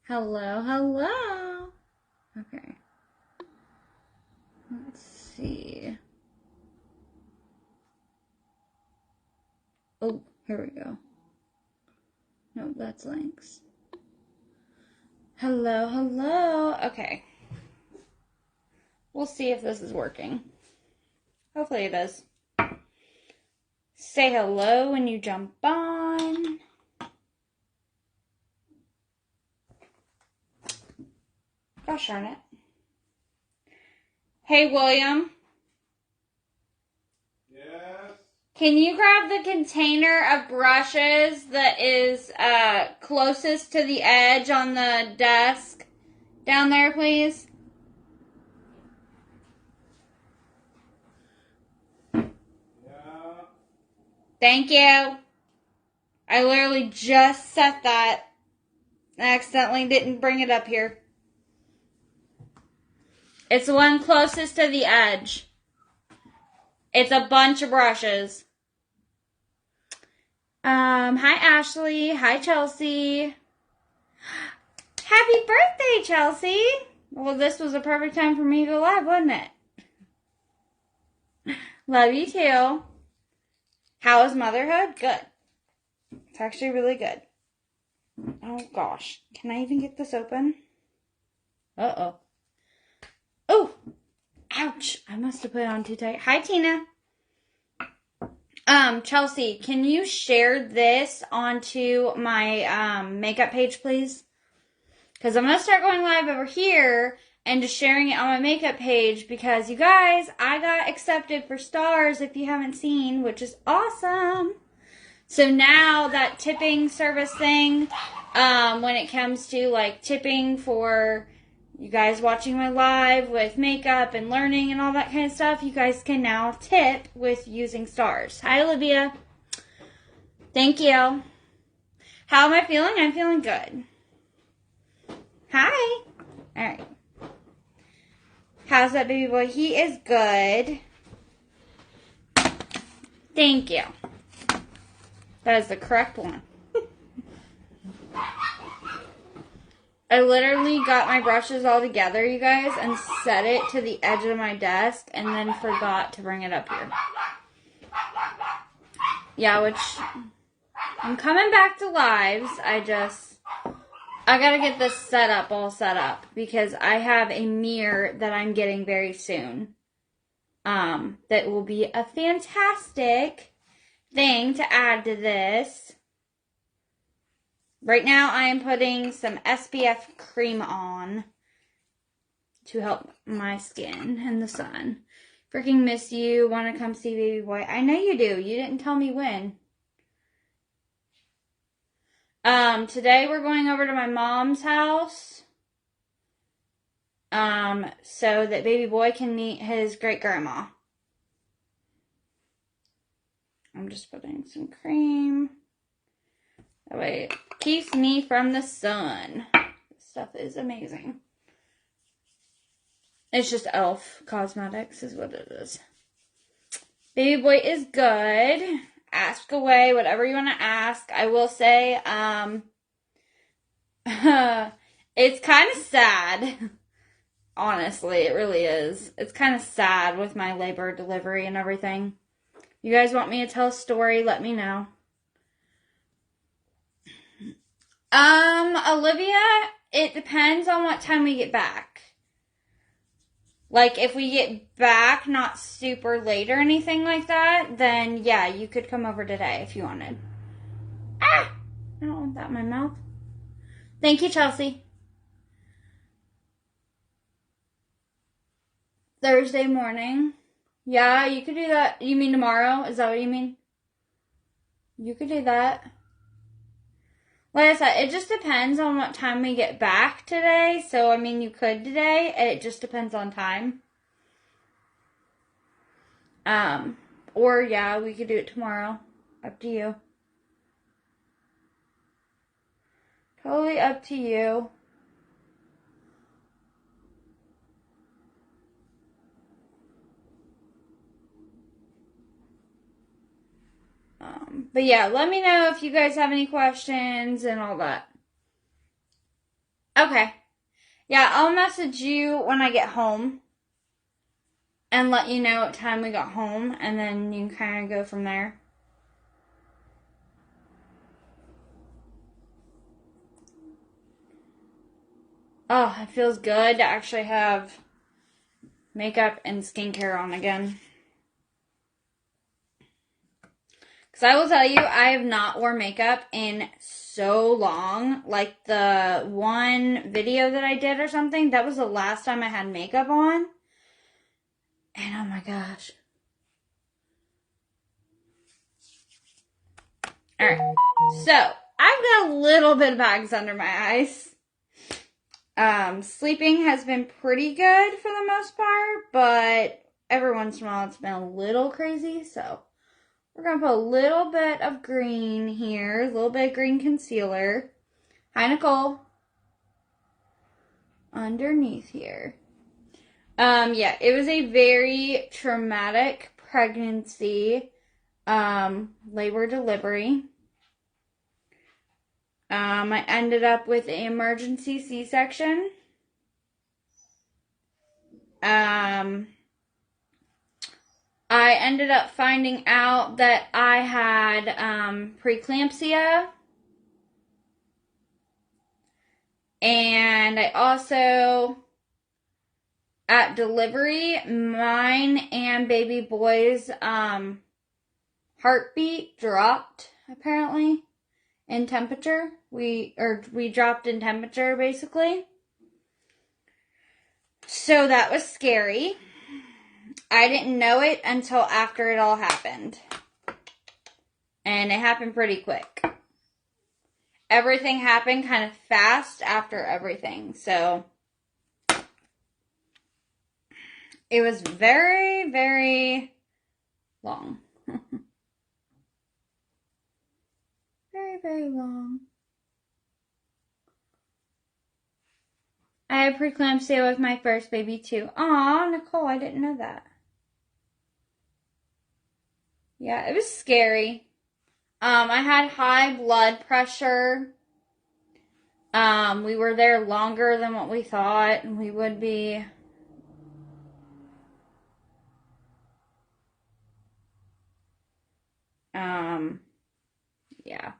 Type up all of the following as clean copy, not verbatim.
Hello, hello. Okay. Let's see. Oh, here we go. No, that's links. Hello, hello. Okay. We'll see if this is working. Hopefully it is. Say hello when you jump on. Gosh darn it. Hey, William. Yes. Can you grab the container of brushes that is closest to the edge on the desk down there, please? Yeah. Thank you. I literally just set that. I accidentally didn't bring it up here. It's the one closest to the edge. It's a bunch of brushes. Hi Ashley. Hi Chelsea. Happy birthday, Chelsea. Well, this was a perfect time for me to go live, wasn't it? Love you too. How is motherhood? Good. It's actually really good. Oh gosh. Can I even get this open? Uh-oh. Oh! Ouch! I must have put it on too tight. Hi, Tina. Chelsea, can you share this onto my makeup page, please? Because I'm going to start going live over here and just sharing it on my makeup page because, you guys, I got accepted for stars if you haven't seen, which is awesome. So now that tipping service thing, when it comes to, like, tipping for you guys watching my live with makeup and learning and all that kind of stuff, you guys can now tip with using stars. Hi, Olivia. Thank you. How am I feeling? I'm feeling good. Hi. All right. How's that baby boy? He is good. Thank you. That is the correct one. I literally got my brushes all together, you guys, and set it to the edge of my desk and then forgot to bring it up here. Yeah, which I'm coming back to lives. I gotta get this all set up because I have a mirror that I'm getting very soon. That will be a fantastic thing to add to this. Right now I am putting some SPF cream on to help my skin in the sun. Freaking miss you. Want to come see baby boy? I know you do. You didn't tell me when. Today we're going over to my mom's house. So that baby boy can meet his great grandma. I'm just putting some cream. That way it keeps me from the sun. This stuff is amazing. It's just e.l.f. Cosmetics is what it is. Baby boy is good. Ask away, whatever you want to ask. I will say, it's kind of sad. Honestly, it really is. It's kind of sad with my labor delivery and everything. You guys want me to tell a story? Let me know. Olivia, it depends on what time we get back. Like, if we get back not super late or anything like that, then yeah, you could come over today if you wanted. Ah! I don't want that in my mouth. Thank you, Chelsea. Thursday morning. Yeah, you could do that. You mean tomorrow? Is that what you mean? You could do that. Like I said, it just depends on what time we get back today. So, I mean, you could today. It just depends on time. Or yeah, we could do it tomorrow. Up to you. Totally up to you. But yeah, let me know if you guys have any questions and all that. Okay. Yeah, I'll message you when I get home and let you know what time we got home, and then you can kind of go from there. Oh, it feels good to actually have makeup and skincare on again. Because I will tell you, I have not worn makeup in so long. Like the one video that I did or something, that was the last time I had makeup on. And oh my gosh. Alright, so I've got a little bit of bags under my eyes. Sleeping has been pretty good for the most part, but every once in a while it's been a little crazy, so we're going to put a little bit of green here, a little bit of green concealer. Hi, Nicole. Underneath here. Yeah, it was a very traumatic pregnancy, labor delivery. I ended up with an emergency C-section. I ended up finding out that I had preeclampsia. And I also, at delivery, mine and baby boy's heartbeat dropped, apparently, in temperature. We dropped in temperature, basically. So that was scary. I didn't know it until after it all happened. And it happened pretty quick. Everything happened kind of fast after everything. So it was very, very long. Very, very long. I had preeclampsia with my first baby too. Aw, Nicole, I didn't know that. Yeah, it was scary. I had high blood pressure. We were there longer than what we thought we would be. Yeah.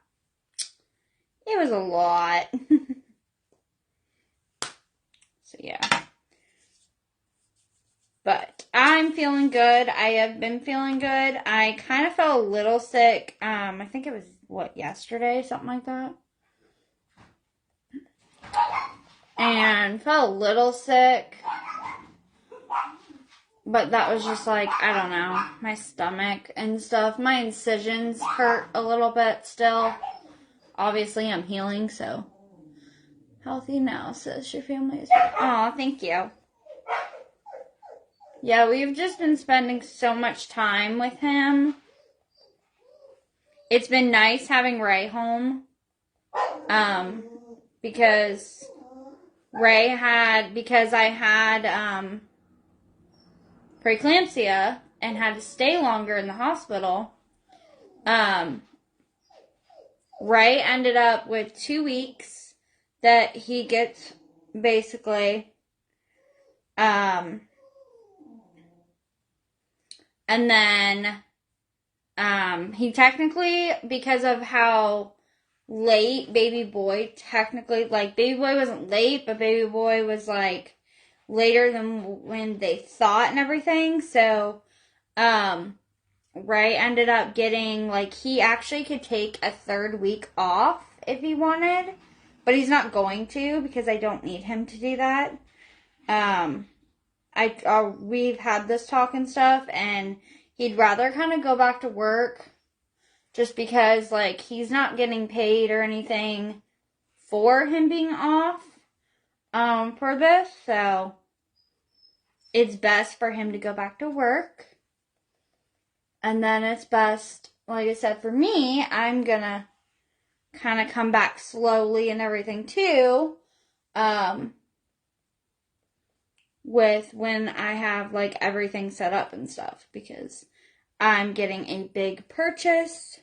It was a lot. So, yeah. But I'm feeling good. I have been feeling good. I kind of felt a little sick. I think it was, yesterday? Something like that. And felt a little sick. But that was just like, I don't know, my stomach and stuff. My incisions hurt a little bit still. Obviously, I'm healing, so. Healthy now, says your family is. Aw, thank you. Yeah, we've just been spending so much time with him. It's been nice having Ray home. Because I had, preeclampsia and had to stay longer in the hospital, Ray ended up with 2 weeks that he gets basically, and then, he technically, because of how late baby boy baby boy wasn't late, but baby boy was like later than when they thought and everything. So, Ray ended up getting, he actually could take a 3rd week off if he wanted, but he's not going to because I don't need him to do that. We've had this talk and stuff, and he'd rather kind of go back to work just because, he's not getting paid or anything for him being off, for this, so it's best for him to go back to work. And then it's best, like I said, for me, I'm gonna kind of come back slowly and everything too, with when I have, everything set up and stuff, because I'm getting a big purchase,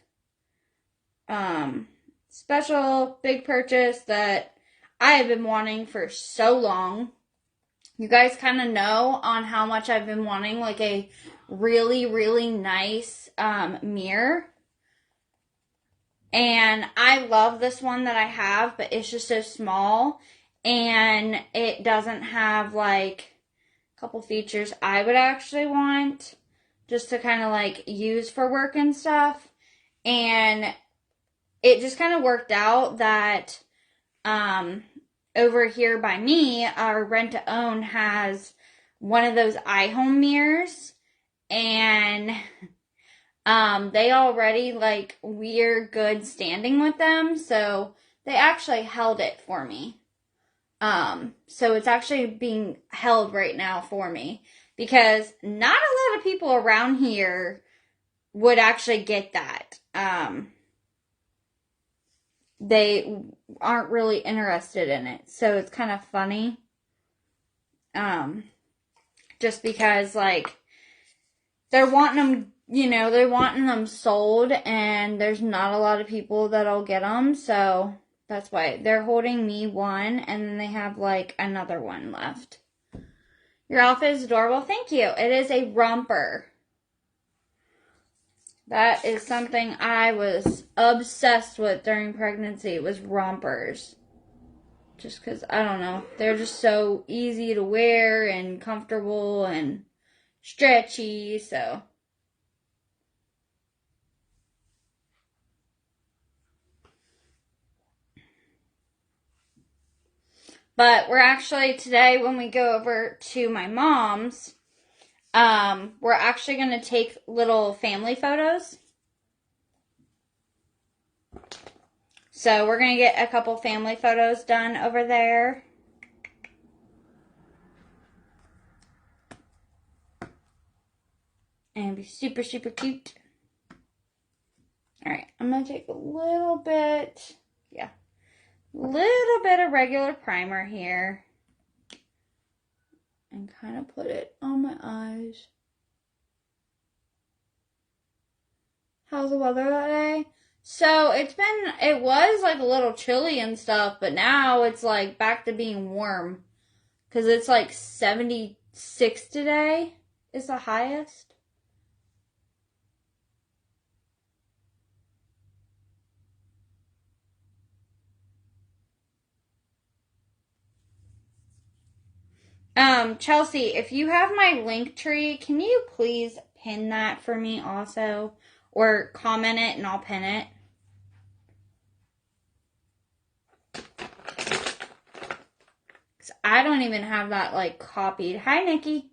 special big purchase that I have been wanting for so long. You guys kind of know on how much I've been wanting like a really, really nice mirror. And I love this one that I have, but it's just so small. And it doesn't have like a couple features I would actually want just to kind of like use for work and stuff. And it just kind of worked out that over here by me, our rent to own has one of those iHome mirrors, and they already like we're good standing with them, so they actually held it for me. So it's actually being held right now for me because not a lot of people around here would actually get that. They aren't really interested in it. So it's kind of funny. Just because like they're wanting them, they're wanting them sold and there's not a lot of people that'll get them. So that's why they're holding me one and then they have like another one left. Your outfit is adorable. Thank you. It is a romper. That is something I was obsessed with during pregnancy. It was rompers. Just because, I don't know, they're just so easy to wear and comfortable and stretchy, so. But we're actually, today when we go over to my mom's, we're actually going to take little family photos. So we're going to get a couple family photos done over there. And be super, super cute. Alright, I'm going to take a little bit of regular primer here. And kind of put it on my eyes. How's the weather that day? So it was like a little chilly and stuff, but now it's like back to being warm. Because it's like 76 today is the highest. Chelsea, if you have my link tree, can you please pin that for me also? Or comment it and I'll pin it. I don't even have that like copied. Hi, Nikki.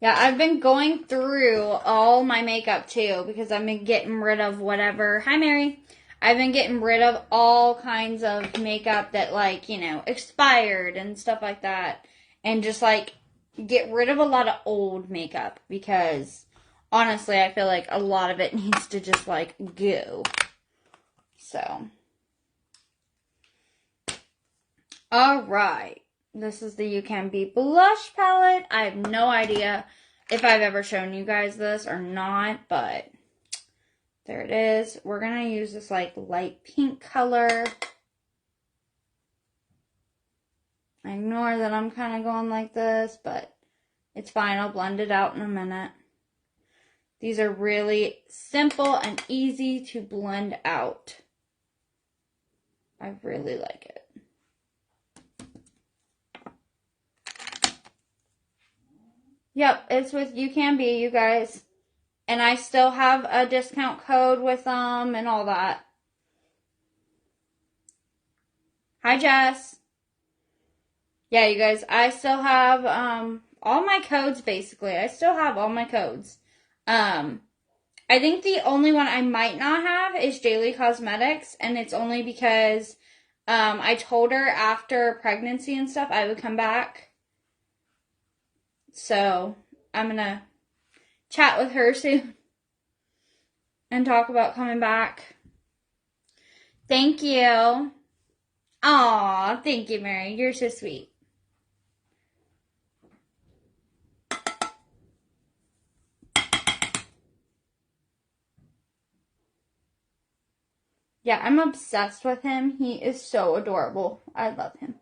Yeah, I've been going through all my makeup too because I've been getting rid of whatever. Hi, Mary. I've been getting rid of all kinds of makeup that like, expired and stuff like that. And just like get rid of a lot of old makeup because honestly, I feel like a lot of it needs to just like go. So. All right. This is the You Can Be blush palette. I have no idea if I've ever shown you guys this or not, but there it is. We're going to use this like light pink color. Ignore that I'm kind of going like this, but it's fine. I'll blend it out in a minute. These are really simple and easy to blend out. I really like it. Yep, it's with You Can Be, you guys. And I still have a discount code with them and all that. Hi, Jess. Yeah, you guys, I still have all my codes, basically. I still have all my codes. I think the only one I might not have is Jaylee Cosmetics, and it's only because I told her after pregnancy and stuff I would come back. So, I'm going to chat with her soon and talk about coming back. Thank you. Aw, thank you, Mary. You're so sweet. Yeah, I'm obsessed with him. He is so adorable. I love him.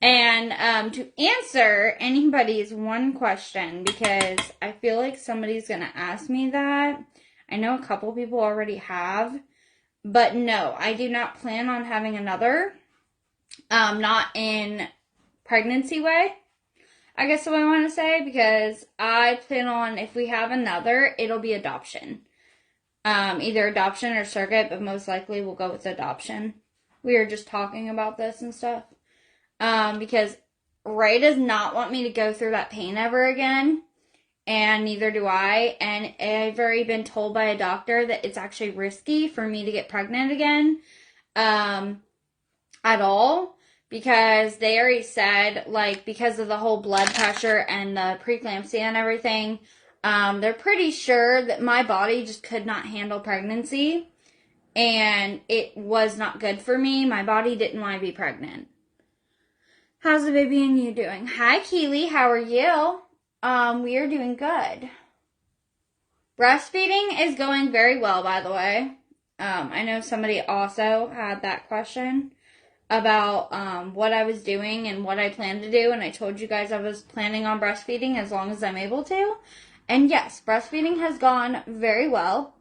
And to answer anybody's one question, because I feel like somebody's going to ask me that. I know a couple people already have. But no, I do not plan on having another. Not in pregnancy way, I guess what I want to say, because I plan on, if we have another, it'll be adoption. Either adoption or surrogate, but most likely we'll go with adoption. We were just talking about this and stuff. Because Ray does not want me to go through that pain ever again. And neither do I. And I've already been told by a doctor that it's actually risky for me to get pregnant again. At all. Because they already said, like, because of the whole blood pressure and the preeclampsia and everything, they're pretty sure that my body just could not handle pregnancy. And it was not good for me. My body didn't want to be pregnant. How's the baby and you doing? Hi, Keely. How are you? We are doing good. Breastfeeding is going very well, by the way. I know somebody also had that question about what I was doing and what I planned to do, and I told you guys I was planning on breastfeeding as long as I'm able to. And yes, breastfeeding has gone very well.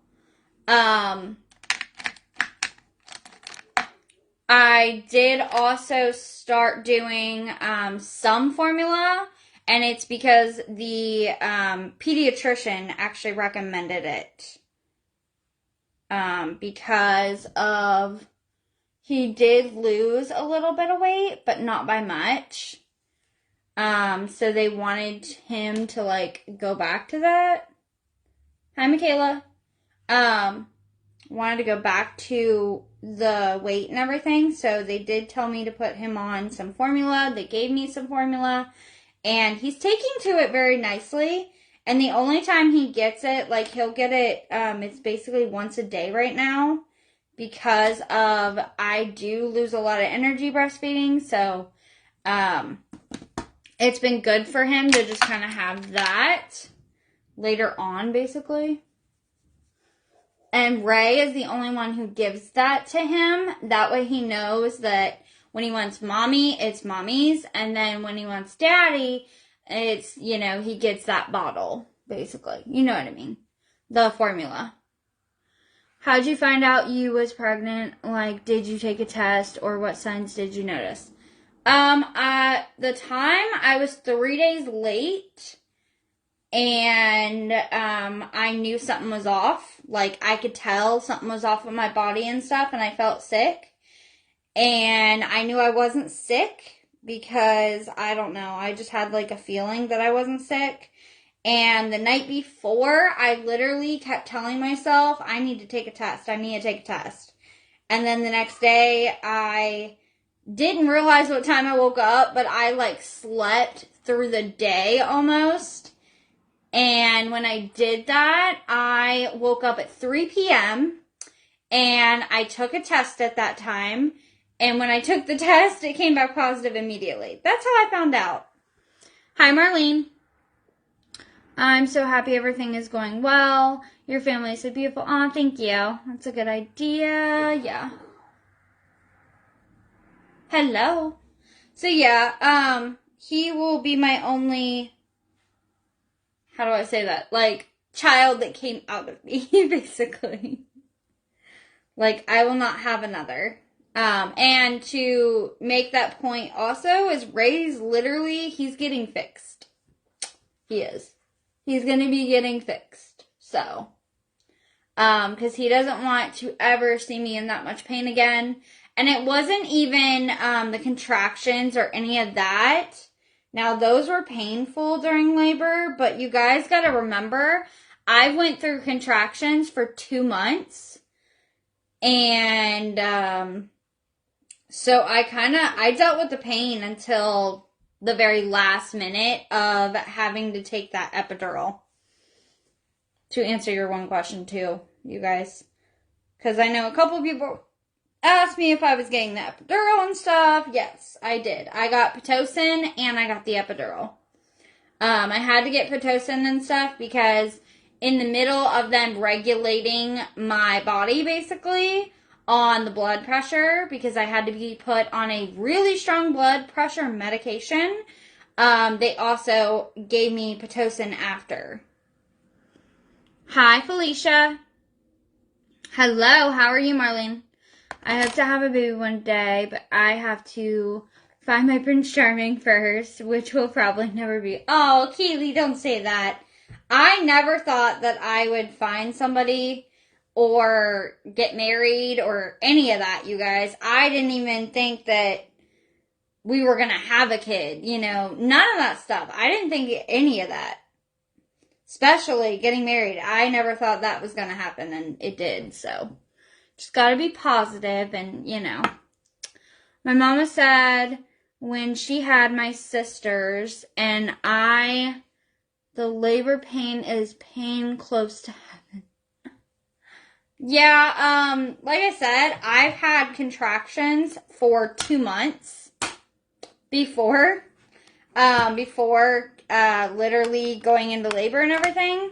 I did also start doing some formula, and it's because the pediatrician actually recommended it. Because of, he did lose a little bit of weight, but not by much. So they wanted him to, like, go back to that. Hi, Michaela. Wanted to go back to the weight and everything, so they did tell me to put him on some formula. They gave me some formula, and he's taking to it very nicely. And the only time he gets it, like, he'll get it, it's basically once a day right now, because of, I do lose a lot of energy breastfeeding, so, it's been good for him to just kind of have that later on, basically. And Ray is the only one who gives that to him. That way he knows that when he wants mommy, it's mommy's. And then when he wants daddy, it's, you know, he gets that bottle, basically. You know what I mean? The formula. How'd you find out you was pregnant? Like, did you take a test, or what signs did you notice? At the time, I was 3 days late. And I knew something was off. Like, I could tell something was off with my body and stuff, and I felt sick. And I knew I wasn't sick because, I don't know, I just had, like, a feeling that I wasn't sick. And the night before, I literally kept telling myself, I need to take a test. I need to take a test. And then the next day, I didn't realize what time I woke up, but I, like, slept through the day almost. And when I did that, I woke up at 3 p.m. and I took a test at that time. And when I took the test, it came back positive immediately. That's how I found out. Hi, Marlene. I'm so happy everything is going well. Your family is so beautiful. Aw, thank you. That's a good idea. Yeah. Hello. So yeah, he will be my only, how do I say that? Like, child that came out of me, basically. Like, I will not have another. And to make that point also is Ray's literally, he's getting fixed. He is. He's going to be getting fixed. So, because he doesn't want to ever see me in that much pain again. And it wasn't even, the contractions or any of that. Now, those were painful during labor, but you guys got to remember, I went through contractions for 2 months, and so I dealt with the pain until the very last minute of having to take that epidural. To answer your one question too, you guys, because I know a couple people asked me if I was getting the epidural and stuff. Yes, I did. I got Pitocin and I got the epidural. I had to get Pitocin and stuff because in the middle of them regulating my body, basically, on the blood pressure, because I had to be put on a really strong blood pressure medication, they also gave me Pitocin after. Hi, Felicia. Hello, how are you, Marlene? I hope to have a baby one day, but I have to find my Prince Charming first, which will probably never be. Oh, Keely, don't say that. I never thought that I would find somebody or get married or any of that, you guys. I didn't even think that we were going to have a kid, you know, none of that stuff. I didn't think any of that. Especially getting married. I never thought that was going to happen, and it did, so just got to be positive, and, you know. My mama said when she had my sisters, and the labor pain is pain close to heaven. Yeah, like I said, I've had contractions for 2 months before literally going into labor and everything.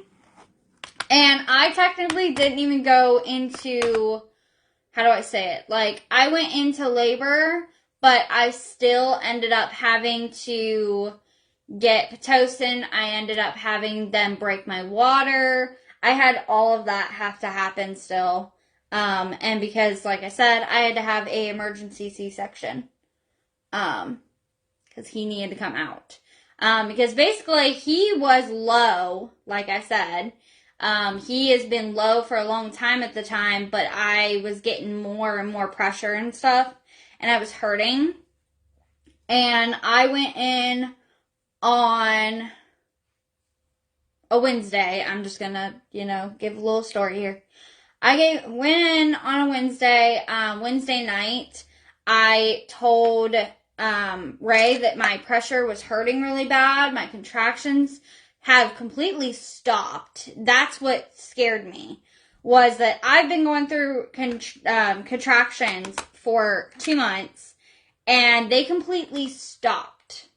And I technically didn't even go into, how do I say it? Like, I went into labor, but I still ended up having to get Pitocin. I ended up having them break my water. I had all of that have to happen still. And because, like I said, I had to have a emergency C-section. Because he needed to come out. Because basically he was low, like I said. He has been low for a long time at the time, but I was getting more and more pressure and stuff, and I was hurting. And I went in on a Wednesday. I'm just gonna, give a little story here. I went in on a Wednesday, Wednesday night. I told Ray that my pressure was hurting really bad. My contractions have completely stopped. That's what scared me, was that I've been going through contractions for 2 months, and they completely stopped.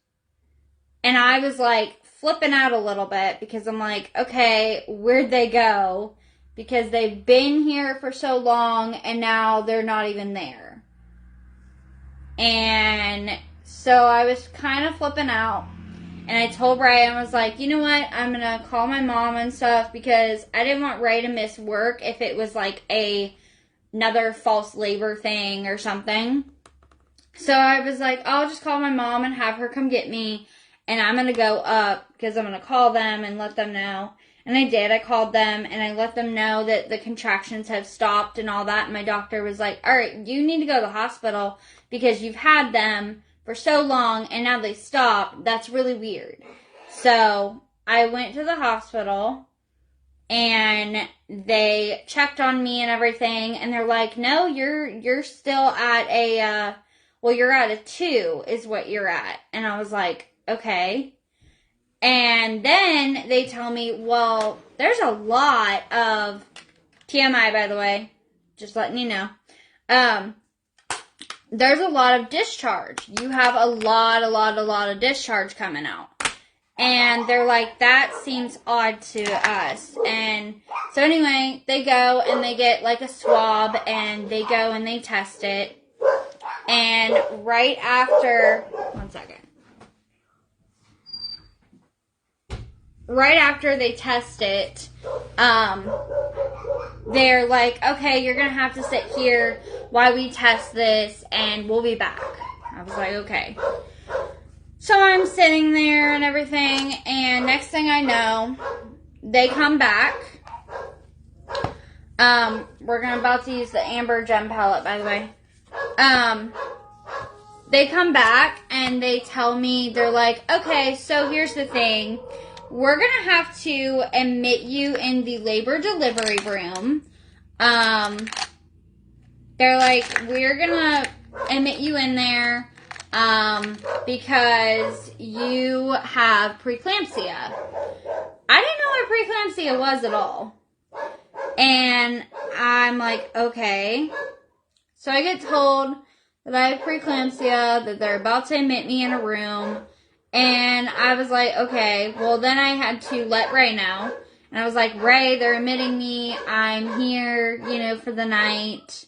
And I was like flipping out a little bit because I'm like, okay, where'd they go? Because they've been here for so long and now they're not even there. And so I was kind of flipping out. And I told Ray, I was like, you know what? I'm going to call my mom and stuff because I didn't want Ray to miss work if it was like another false labor thing or something. So I was like, I'll just call my mom and have her come get me. And I'm going to go up because I'm going to call them and let them know. And I did. I called them and I let them know that the contractions have stopped and all that. And my doctor was like, all right, you need to go to the hospital because you've had them for so long and now they stopped. That's really weird. So I went to the hospital and they checked on me and everything. And they're like, no, you're still at you're at a 2 is what you're at. And I was like, okay. And then they tell me, well, there's a lot of TMI, by the way, just letting you know. There's a lot of discharge. You have a lot of discharge coming out. And they're like, that seems odd to us. And so anyway, they go and they get like a swab and they go and they test it. And right after, right after they test it, they're like, okay, you're going to have to sit here while we test this and we'll be back. I was like, okay. So I'm sitting there and everything, and next thing I know, they come back. We're about to use the Amber Gem palette, by the way. They come back and they tell me, they're like, okay, so here's the thing. We're going to have to admit you in the labor delivery room. They're like, we're going to admit you in there because you have preeclampsia. I didn't know what preeclampsia was at all. And I'm like, okay. So I get told that I have preeclampsia, that they're about to admit me in a room. And I was like, okay, well, then I had to let Ray know. And I was like, Ray, they're admitting me. I'm here, for the night.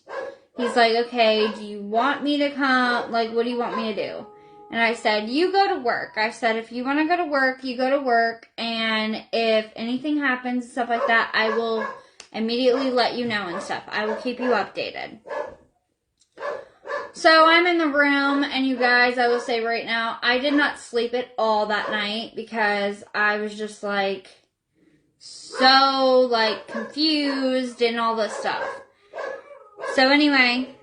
He's like, okay, do you want me to come? Like, what do you want me to do? And I said, you go to work. I said, if you want to go to work, you go to work. And if anything happens, stuff like that, I will immediately let you know and stuff. I will keep you updated. So I'm in the room, and you guys, I will say right now, I did not sleep at all that night because I was just so confused and all this stuff. So anyway,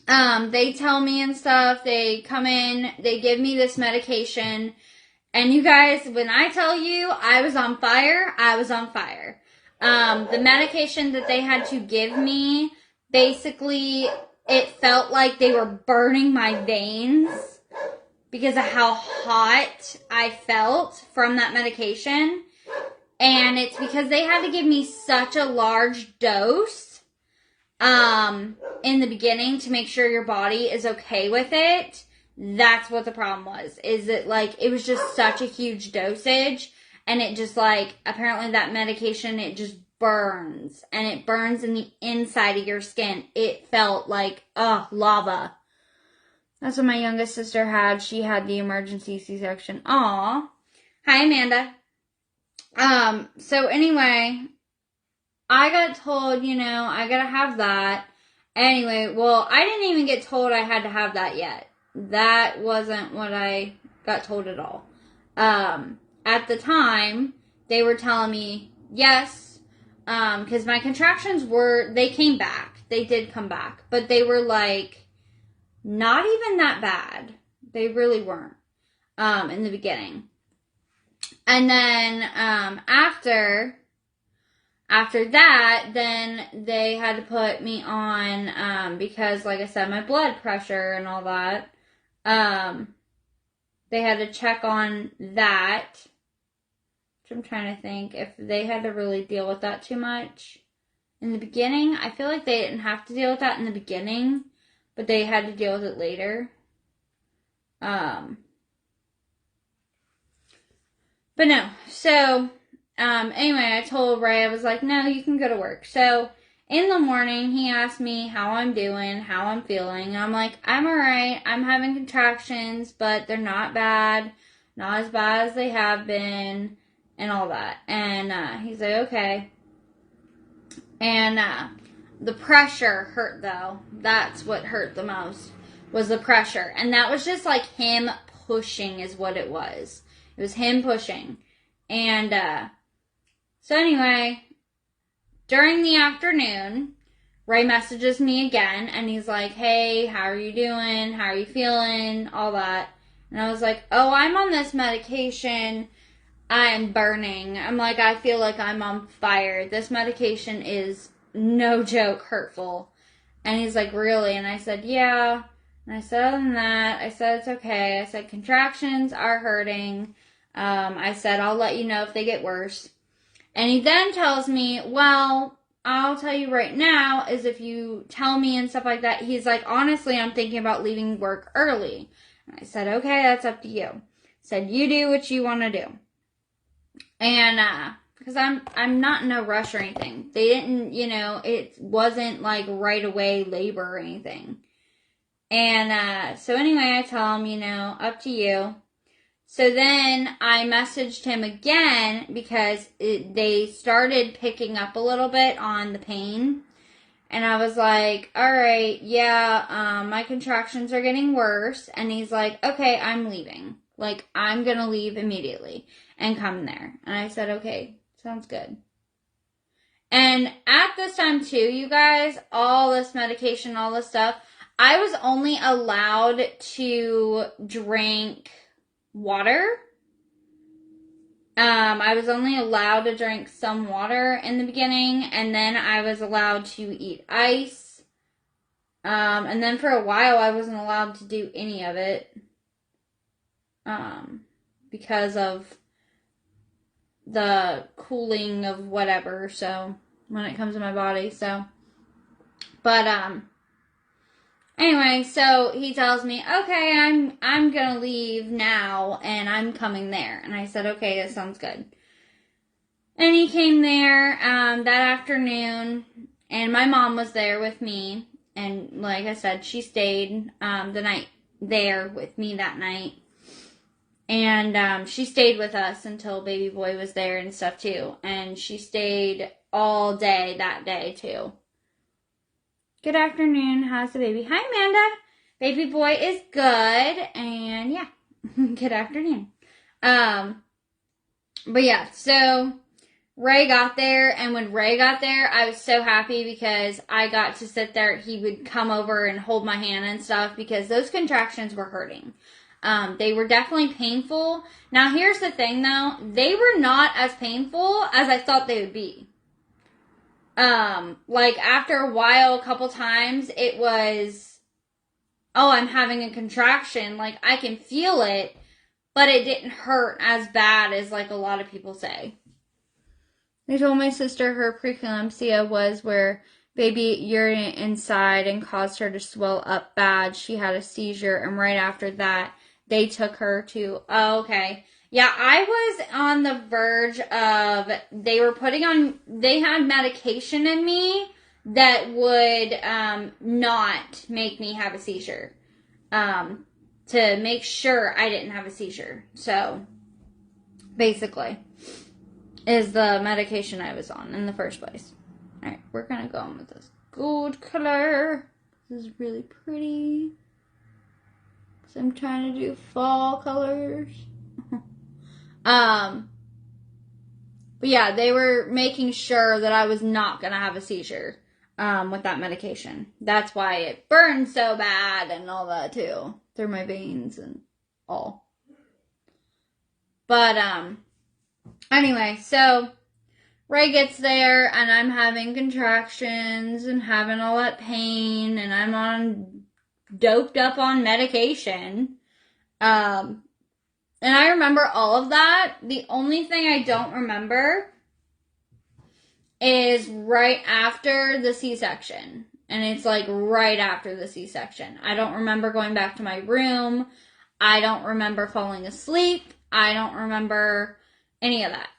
they tell me and stuff, they come in, they give me this medication, and you guys, when I tell you I was on fire, I was on fire. The medication that they had to give me, basically, it felt like they were burning my veins because of how hot I felt from that medication. And it's because they had to give me such a large dose in the beginning to make sure your body is okay with it. That's what the problem was. Is that it was just such a huge dosage, and it just apparently that medication, it just burns, and it burns in the inside of your skin. It felt like lava. That's what my youngest sister had. She had the emergency C-section. Aw. Hi, Amanda. So anyway, I got told, I gotta have that. Anyway, well, I didn't even get told I had to have that yet. That wasn't what I got told at all. At the time, they were telling me, yes, because my contractions they came back. They did come back, but they were not even that bad. They really weren't, in the beginning. And then, after that, then they had to put me on, because, like I said, my blood pressure and all that, they had to check on that, which I'm trying to think if they had to really deal with that too much. In the beginning, I feel like they didn't have to deal with that in the beginning, but they had to deal with it later. But no, so, anyway, I told Ray, I was like, no, you can go to work. So, in the morning, he asked me how I'm doing, how I'm feeling. And I'm like, I'm alright. I'm having contractions, but they're not bad. Not as bad as they have been, and all that. And, he's like, okay. And, the pressure hurt, though. That's what hurt the most, was the pressure. And that was just him pushing is what it was. It was him pushing. And, so anyway, during the afternoon, Ray messages me again, and he's like, hey, how are you doing? How are you feeling? All that. And I was like, oh, I'm on this medication. I'm burning. I'm like, I feel like I'm on fire. This medication is no joke hurtful. And he's like, really? And I said, yeah. And I said, other than that, I said, it's okay. I said, contractions are hurting. I said, I'll let you know if they get worse. And he then tells me, well, I'll tell you right now, is if you tell me and stuff like that, he's like, honestly, I'm thinking about leaving work early. And I said, okay, that's up to you. I said, you do what you want to do. And, because I'm not in no rush or anything. They didn't, it wasn't right away labor or anything. And, so anyway, I tell him, up to you. So then I messaged him again because they started picking up a little bit on the pain. And I was like, all right, yeah, my contractions are getting worse. And he's like, okay, I'm leaving. I'm going to leave immediately and come there. And I said, okay, sounds good. And at this time too, you guys, all this medication, all this stuff, I was only allowed to drink water. I was only allowed to drink some water in the beginning, and then I was allowed to eat ice. And then for a while I wasn't allowed to do any of it. Because of the cooling of whatever, so when it comes to my body, so. But, Anyway, so he tells me, okay, I'm gonna leave now and I'm coming there. And I said, okay, that sounds good. And he came there that afternoon, and my mom was there with me. And like I said, she stayed the night there with me that night. And she stayed with us until baby boy was there and stuff too. And she stayed all day that day too. Good afternoon. How's the baby? Hi, Amanda. Baby boy is good. And yeah, good afternoon. But yeah, so Ray got there, and when Ray got there, I was so happy because I got to sit there. He would come over and hold my hand and stuff because those contractions were hurting. They were definitely painful. Now, here's the thing, though. They were not as painful as I thought they would be. Like, after a while, a couple times, it was, oh, I'm having a contraction. Like, I can feel it, but it didn't hurt as bad as, like, a lot of people say. They told my sister her preeclampsia was where baby urinated inside and caused her to swell up bad. She had a seizure, and right after that, they took her to, oh, okay. Yeah, I was on the verge of, they had medication in me that would not make me have a seizure. To make sure I didn't have a seizure. So, basically, is the medication I was on in the first place. Alright, we're gonna go on with this gold color. This is really pretty. So I'm trying to do fall colors. But yeah, they were making sure that I was not gonna have a seizure with that medication. That's why it burned so bad and all that too. Through my veins and all. But anyway, so Ray gets there and I'm having contractions and having all that pain and I'm doped up on medication. And I remember all of that. The only thing I don't remember is right after the C-section. And it's like right after the C-section. I don't remember going back to my room. I don't remember falling asleep. I don't remember any of that.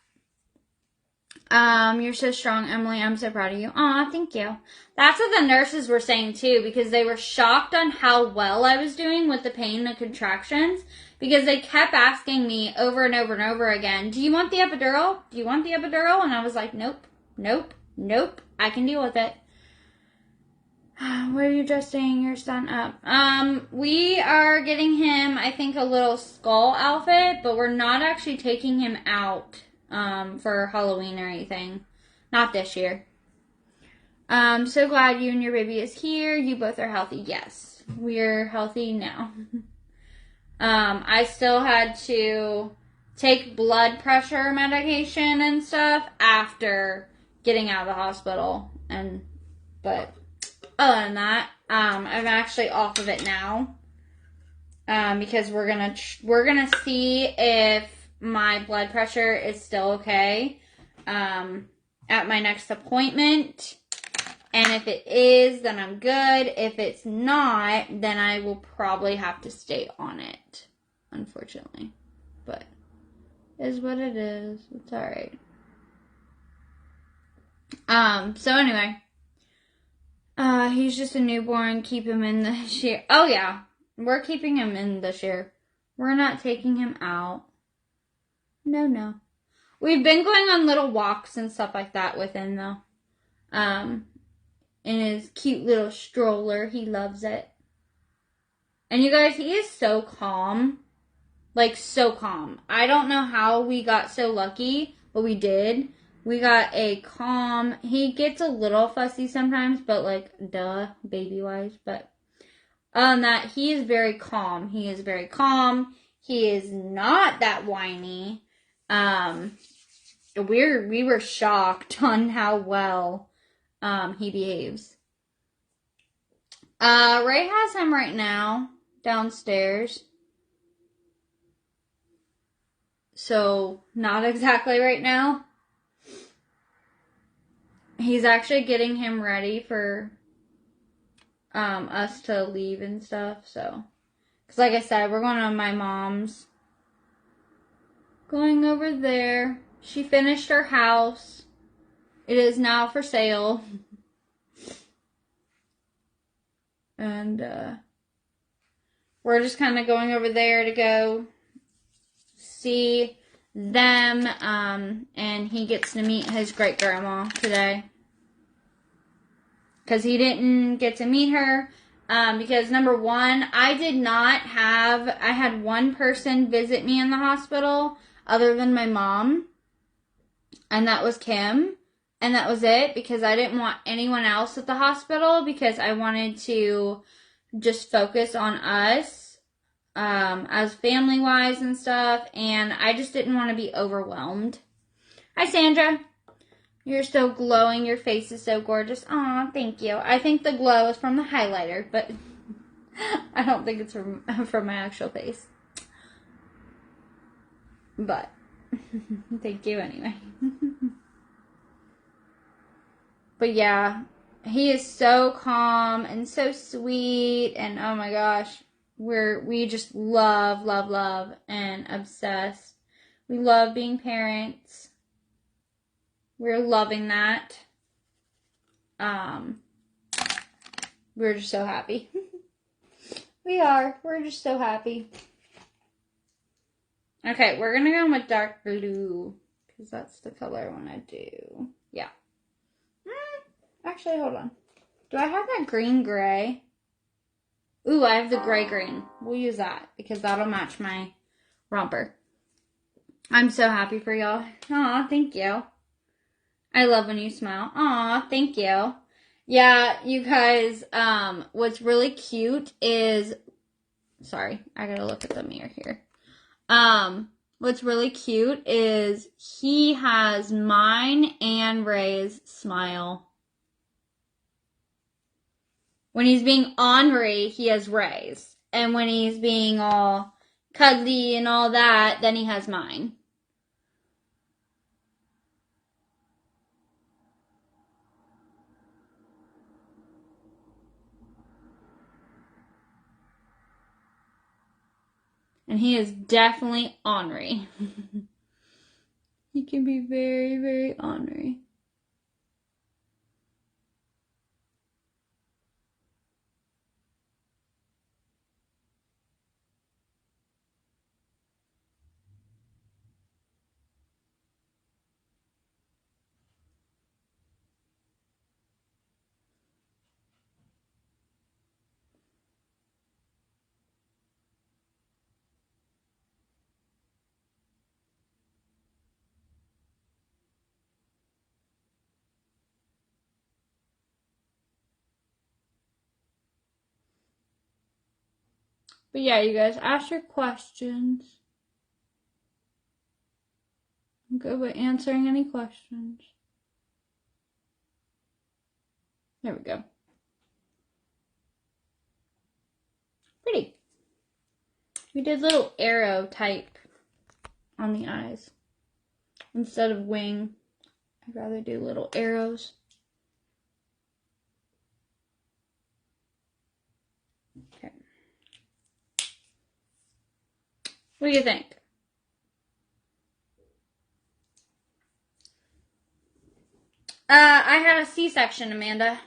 You're so strong, Emily. I'm so proud of you. Aw, thank you. That's what the nurses were saying too, because they were shocked on how well I was doing with the pain and contractions, because they kept asking me over and over and over again, do you want the epidural? Do you want the epidural? And I was like, nope, nope, nope. I can deal with it. Where are you dressing your son up? We are getting him, I think, a little skull outfit, but we're not actually taking him out for Halloween or anything. Not this year. So glad you and your baby is here. You both are healthy. Yes, we're healthy now. I still had to take blood pressure medication and stuff after getting out of the hospital. But other than that, I'm actually off of it now. Because we're gonna see if my blood pressure is still okay at my next appointment. And if it is, then I'm good. If it's not, then I will probably have to stay on it, unfortunately. But it is what it is. It's alright. So anyway. He's just a newborn. Keep him in this year. Oh yeah. We're keeping him in this year. We're not taking him out. No. We've been going on little walks and stuff like that with him, though. In his cute little stroller. He loves it. And you guys, he is so calm. Like, so calm. I don't know how we got so lucky, but we did. We got a calm... He gets a little fussy sometimes, but, like, duh, baby-wise. But on that, he is very calm. He is very calm. He is not that whiny. We were shocked on how well he behaves. Ray has him right now downstairs. So, not exactly right now. He's actually getting him ready for us to leave and stuff, so. Because like I said, we're going to my mom's. Going over there. She finished her house. It is now for sale. And, we're just kind of going over there to go see them, and he gets to meet his great-grandma today. Because he didn't get to meet her, because number one, I had one person visit me in the hospital other than my mom, and that was Kim, and that was it, because I didn't want anyone else at the hospital, because I wanted to just focus on us, as family-wise and stuff, and I just didn't want to be overwhelmed. Hi, Sandra. You're so glowing. Your face is so gorgeous. Aw, thank you. I think the glow is from the highlighter, but I don't think it's from my actual face. But thank you anyway. But yeah, he is so calm and so sweet, and oh my gosh, we just love and obsessed. We love being parents. We're loving that. We're just so happy. We are. We're just so happy. Okay, we're gonna go with dark blue, because that's the color I want to do. Yeah. Actually, hold on. Do I have that green-gray? Ooh, I have the gray-green. We'll use that, because that'll match my romper. I'm so happy for y'all. Aw, thank you. I love when you smile. Aw, thank you. Yeah, you guys, what's really cute is, sorry, I gotta look at the mirror here. What's really cute is he has mine and Ray's smile. When he's being ornery, he has Ray's. And when he's being all cuddly and all that, then he has mine. And he is definitely ornery. He can be very, very ornery. But yeah, you guys, ask your questions. I'm good with answering any questions. There we go. Pretty. We did little arrow type on the eyes. Instead of wing, I'd rather do little arrows. Okay. What do you think? I had a C-section, Amanda.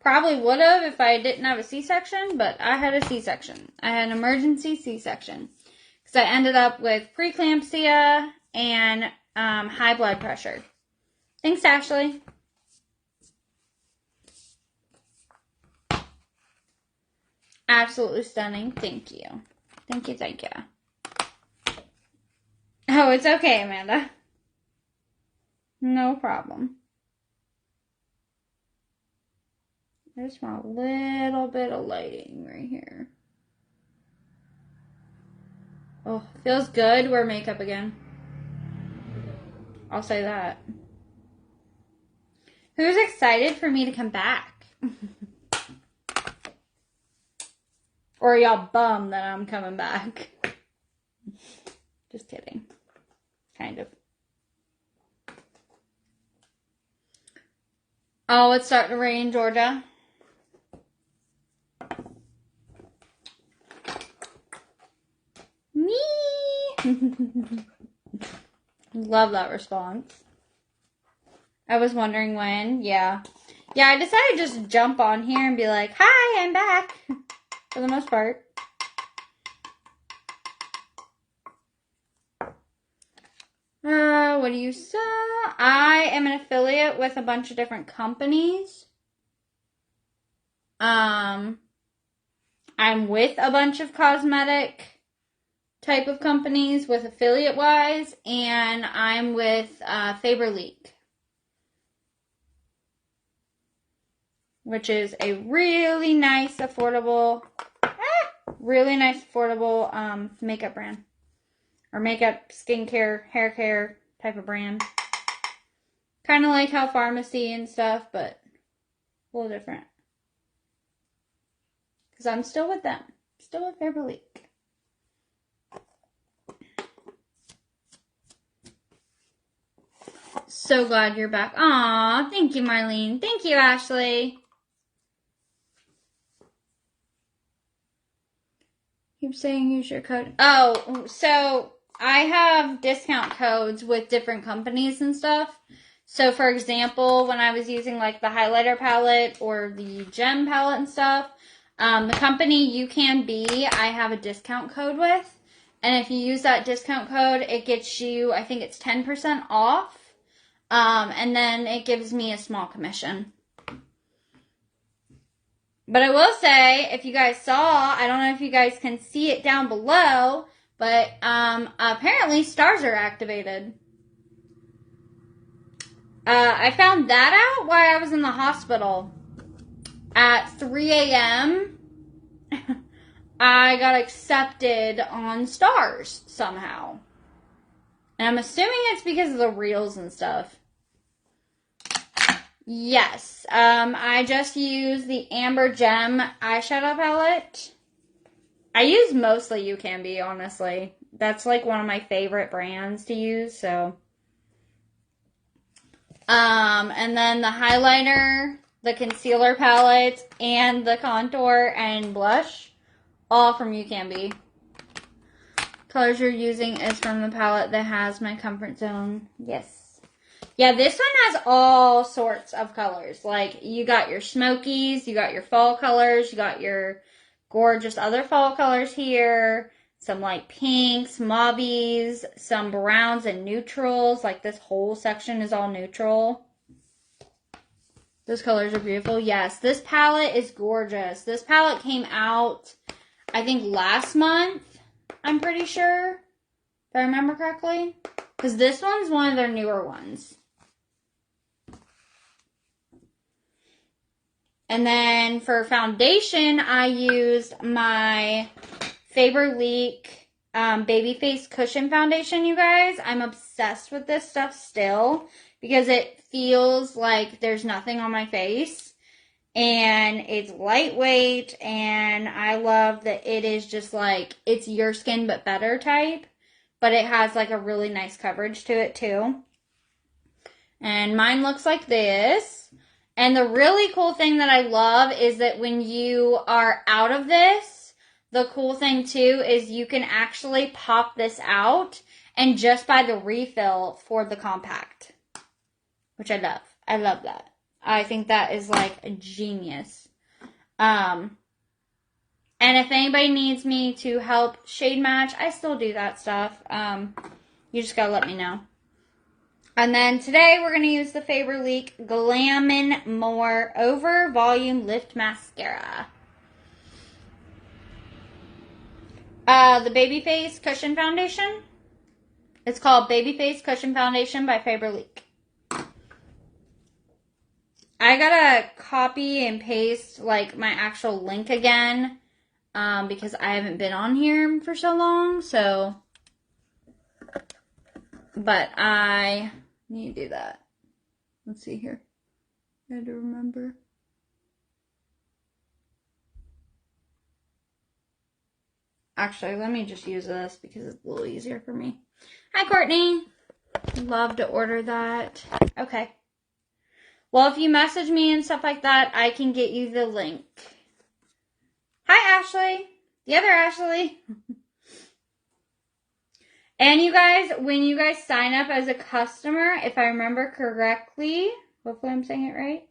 Probably would have if I didn't have a C-section, but I had a C-section. I had an emergency C-section. Because I ended up with preeclampsia and high blood pressure. Thanks, Ashley. Absolutely stunning. Thank you. Thank you, thank you. Oh, it's okay, Amanda. No problem. I just want a little bit of lighting right here. Oh, feels good to wear makeup again. I'll say that. Who's excited for me to come back? Or are y'all bummed that I'm coming back? Just kidding. Kind of. Oh, it's starting to rain in Georgia. Me. Love that response. I was wondering when. Yeah. Yeah, I decided to just jump on here and be like, hi, I'm back. For the most part. What do you say? I am an affiliate with a bunch of different companies. I'm with a bunch of cosmetic type of companies with affiliate wise, and I'm with Faberlic, which is a really nice affordable makeup brand, or makeup, skincare, hair care type of brand. Kind of like how Pharmacy and stuff, but a little different. Because I'm still with them. Still with Faberlic. So glad you're back. Aw, thank you, Marlene. Thank you, Ashley. Keep saying use your code. Oh, so I have discount codes with different companies and stuff. So, for example, when I was using like the highlighter palette or the gem palette and stuff, the company YouCanBe, I have a discount code with. And if you use that discount code, it gets you, I think it's 10% off. And then it gives me a small commission. But I will say, if you guys saw, I don't know if you guys can see it down below, but apparently stars are activated. I found that out while I was in the hospital. At 3 a.m., I got accepted on stars somehow. And I'm assuming it's because of the reels and stuff. Yes, I just use the Amber Gem eyeshadow palette. I use mostly YouCanBe, honestly. That's like one of my favorite brands to use, so. And then the highlighter, the concealer palette, and the contour and blush, all from YouCanBe. Colors you're using is from the palette that has my comfort zone. Yes. Yeah, this one has all sorts of colors. Like, you got your smokies, you got your fall colors, you got your gorgeous other fall colors here. Some light pinks, mauves, some browns and neutrals. Like, this whole section is all neutral. Those colors are beautiful. Yes, this palette is gorgeous. This palette came out, I think, last month. I'm pretty sure. If I remember correctly. Because this one's one of their newer ones. And then for foundation, I used my Faberlic Babyface Cushion Foundation, you guys. I'm obsessed with this stuff still because it feels like there's nothing on my face. And it's lightweight, and I love that it is just like, it's your skin but better type. But it has like a really nice coverage to it too. And mine looks like this. And the really cool thing that I love is that when you are out of this, the cool thing too is you can actually pop this out and just buy the refill for the compact. Which I love. I love that. I think that is like a genius. And if anybody needs me to help shade match, I still do that stuff. You just gotta let me know. And then today we're going to use the Faberlic Glamin' More Over Volume Lift Mascara. The Babyface Cushion Foundation. It's called Babyface Cushion Foundation by Faberlic. I gotta copy and paste like my actual link again because I haven't been on here for so long. So, but I need to do that. Let's see here. I had to remember. Actually, let me just use this because it's a little easier for me. Hi, Courtney. Love to order that. Okay. Well, if you message me and stuff like that, I can get you the link. Hi, Ashley. The other Ashley. And you guys, when you guys sign up as a customer, if I remember correctly, hopefully I'm saying it right,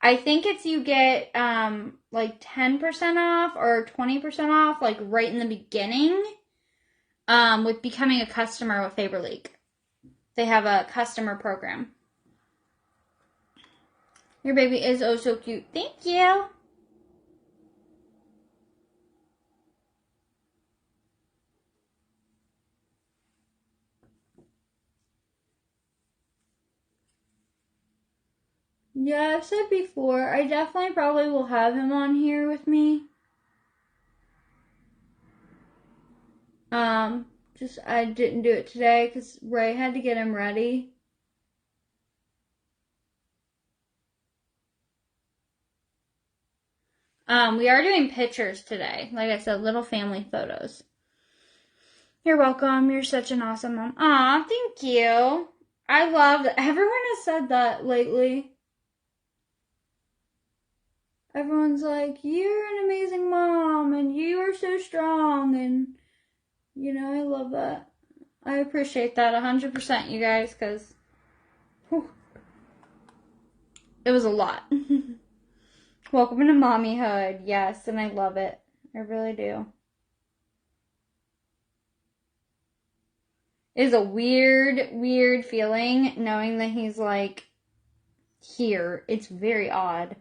I think it's you get like 10% off or 20% off like right in the beginning with becoming a customer with Faberlic. They have a customer program. Your baby is oh so cute. Thank you. Yeah, I've said before, I definitely probably will have him on here with me. Just I didn't do it today because Ray had to get him ready. We are doing pictures today. Like I said, little family photos. You're welcome. You're such an awesome mom. Aw, thank you. I love that. Everyone has said that lately. Everyone's like, you're an amazing mom and you are so strong. And, you know, I love that. I appreciate that 100%, you guys, because it was a lot. Welcome to mommyhood. Yes, and I love it. I really do. It is a weird, weird feeling knowing that he's like here. It's very odd.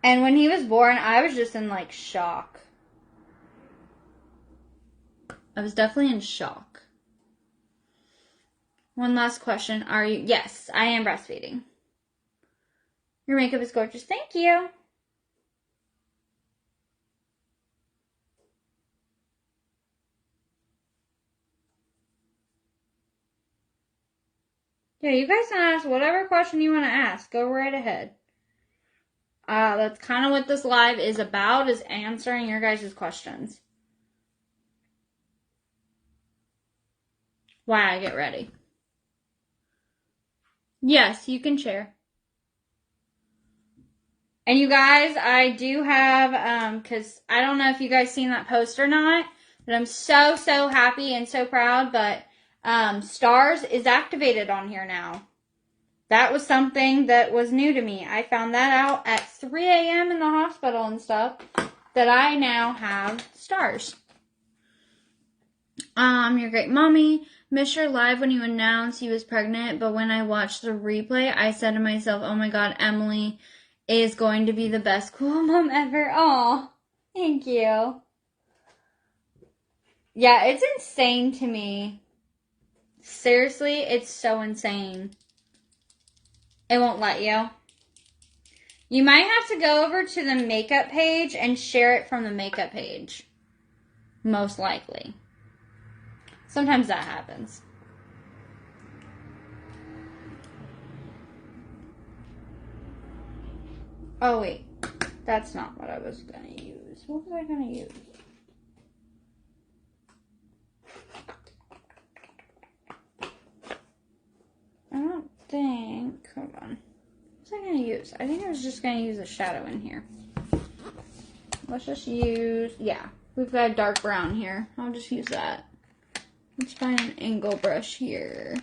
And when he was born, I was just in like shock. I was definitely in shock. One last question. Are you? Yes, I am breastfeeding. Your makeup is gorgeous. Thank you. Yeah, you guys can ask whatever question you want to ask. Go right ahead. That's kind of what this live is about, is answering your guys' questions. Why I get ready. Yes, you can share. And you guys, I do have, because I don't know if you guys seen that post or not, but I'm so, so happy and so proud, but Stars is activated on here now. That was something that was new to me. I found that out at 3 a.m. in the hospital and stuff, that I now have Stars. You're great mommy. Missed your live when you announced he was pregnant, but when I watched the replay, I said to myself, oh my god, Emily is going to be the best cool mom ever. Aw, thank you. Yeah, it's insane to me. Seriously, it's so insane. It won't let you. You might have to go over to the makeup page and share it from the makeup page. Most likely. Sometimes that happens. Oh, wait. That's not what I was going to use. What was I going to use? I don't think... Hold on. What was I going to use? I think I was just going to use a shadow in here. Let's just use... Yeah. We've got a dark brown here. I'll just use that. Let's find an angle brush here.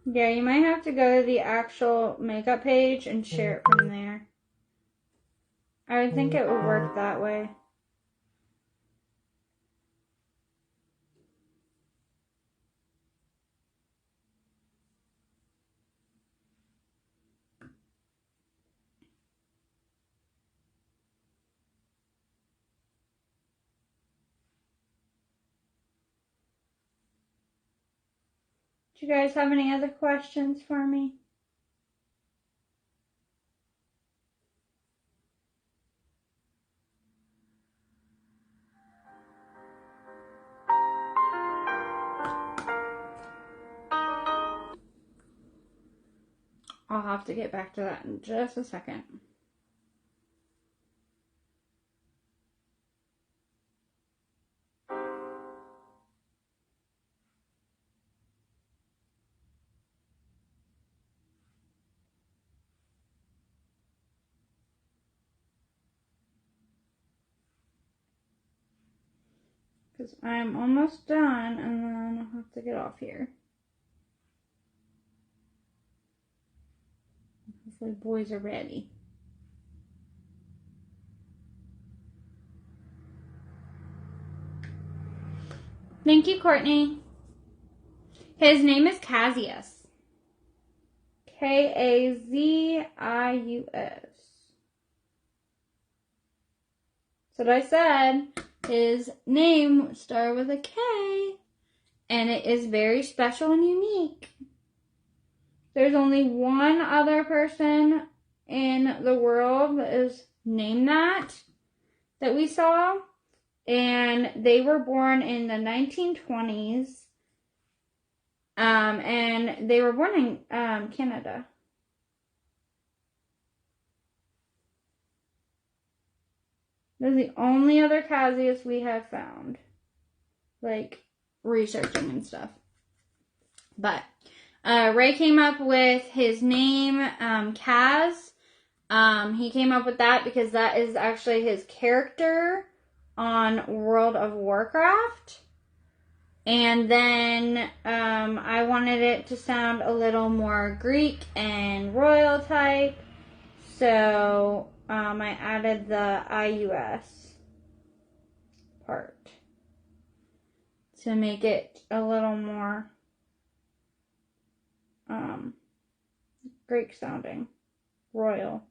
Yeah, you might have to go to the actual makeup page and share it from there. I would think it would work that way. Do you guys have any other questions for me? I'll have to get back to that in just a second. Because I'm almost done, and then I'll have to get off here. Hopefully boys are ready. Thank you, Courtney. His name is Kazius. Kazius. So what I said, his name started with a K, and it is very special and unique. There's only one other person in the world that is named that we saw, and they were born in the 1920s, and they were born in Canada. They're the only other Kazius we have found, like researching and stuff. But Ray came up with his name, Kaz. He came up with that because that is actually his character on World of Warcraft. And then I wanted it to sound a little more Greek and royal type. So I added the IUS part to make it a little more Greek sounding, royal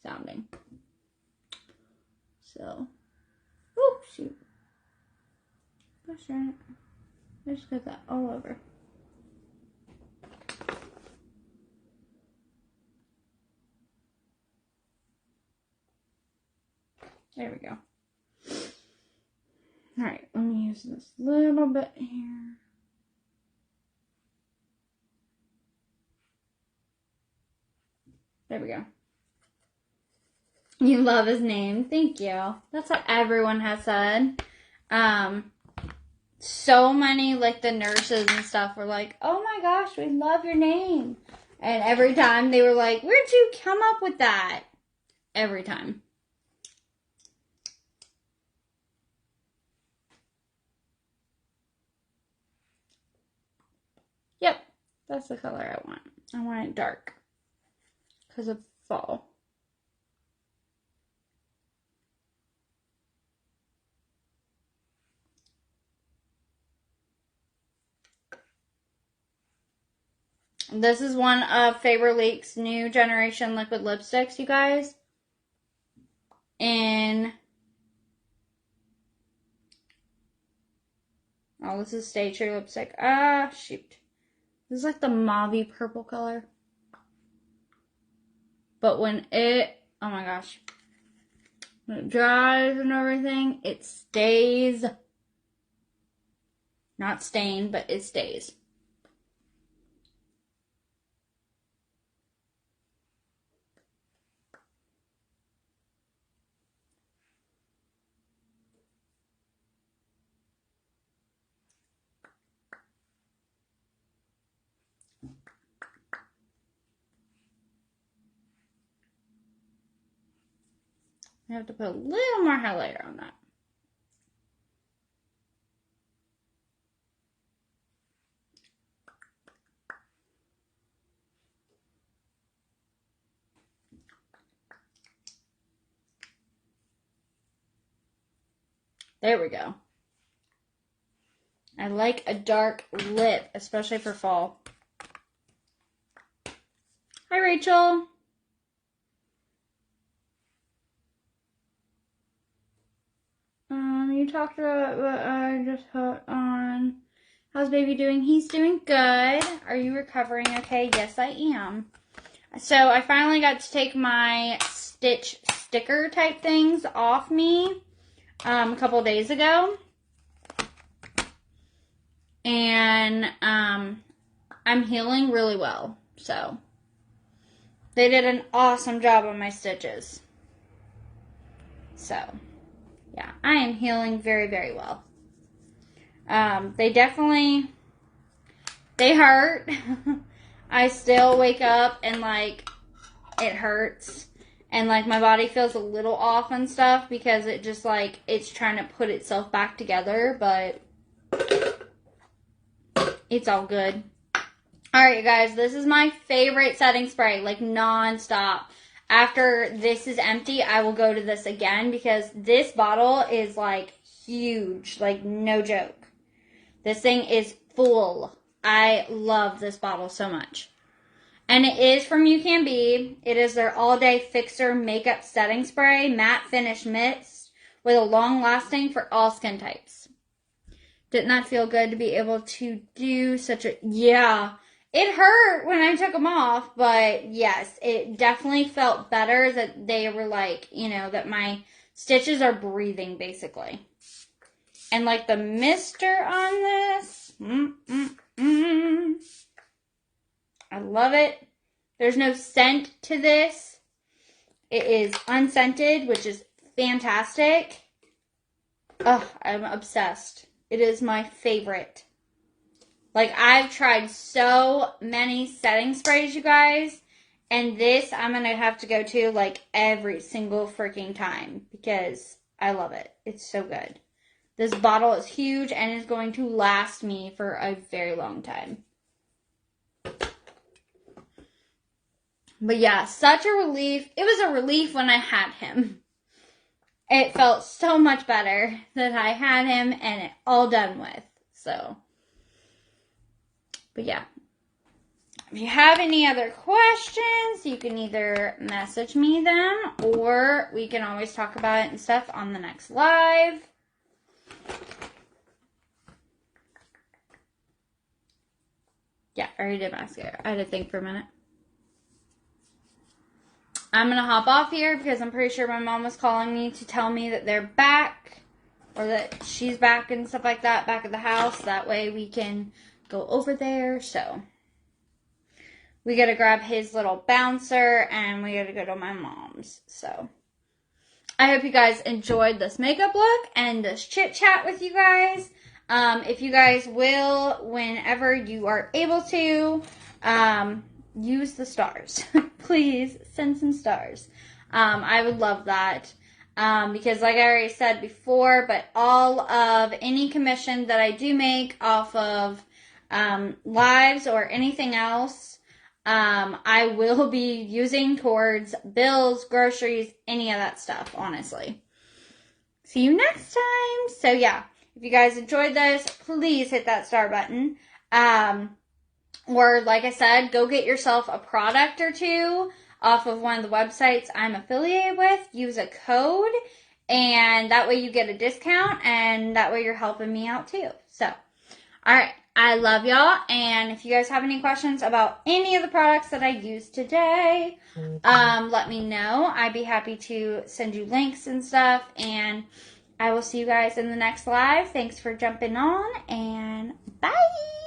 sounding. So, oh shoot. Gosh darn it. I just got that all over. There we go. Alright, let me use this little bit here. There we go. You love his name. Thank you. That's what everyone has said. So many, like, the nurses and stuff were like, oh my gosh, we love your name. And every time they were like, where'd you come up with that? Every time. Yep, that's the color I want. I want it dark because of fall. This is one of Faberlique's new generation liquid lipsticks, you guys. And oh, this is Stay True lipstick. Shoot. This is like the mauvey purple color. But when it, oh my gosh, when it dries and everything, it stays. Not stained, but it stays. I have to put a little more highlighter on that. There we go. I like a dark lip, especially for fall. Hi, Rachel. You talked about what I just put on. How's baby doing? He's doing good. Are you recovering okay? Yes, I am. So I finally got to take my stitch sticker type things off me a couple days ago. And I'm healing really well. So they did an awesome job on my stitches. So yeah, I am healing very, very well. They hurt. I still wake up and like it hurts and like my body feels a little off and stuff because it just like it's trying to put itself back together, but it's all good. Alright, you guys, this is my favorite setting spray, like non-stop. After this is empty, I will go to this again because this bottle is like huge, like no joke. This thing is full. I love this bottle so much. And it is from You Can Be. It is their all-day fixer makeup setting spray, matte finish mist with a long-lasting for all skin types. Didn't that feel good to be able to do such a... Yeah, it hurt when I took them off, but yes, it definitely felt better that they were like, you know, that my stitches are breathing basically. And like the mister on this, I love it. There's no scent to this. It is unscented, which is fantastic. Ugh, I'm obsessed. It is my favorite. Like, I've tried so many setting sprays, you guys. And this, I'm going to have to go to, like, every single freaking time. Because I love it. It's so good. This bottle is huge and is going to last me for a very long time. But yeah, such a relief. It was a relief when I had him. It felt so much better that I had him and it all done with. So, but yeah. If you have any other questions, you can either message me them or we can always talk about it and stuff on the next live. Yeah, I already did mascara. I had to think for a minute. I'm going to hop off here because I'm pretty sure my mom was calling me to tell me that they're back or that she's back and stuff like that, back at the house. That way we can go over there. So we got to grab his little bouncer and we got to go to my mom's. So I hope you guys enjoyed this makeup look and this chit chat with you guys. If you guys will, whenever you are able to, use the stars. Please send some stars. I would love that. Because like I already said before, but all of any commission that I do make off of lives or anything else, I will be using towards bills, groceries, any of that stuff, honestly. See you next time. So yeah, if you guys enjoyed this, please hit that star button. Or like I said, go get yourself a product or two off of one of the websites I'm affiliated with. Use a code and that way you get a discount and that way you're helping me out too. So, alright, I love y'all. And if you guys have any questions about any of the products that I used today, let me know. I'd be happy to send you links and stuff. And I will see you guys in the next live. Thanks for jumping on and bye.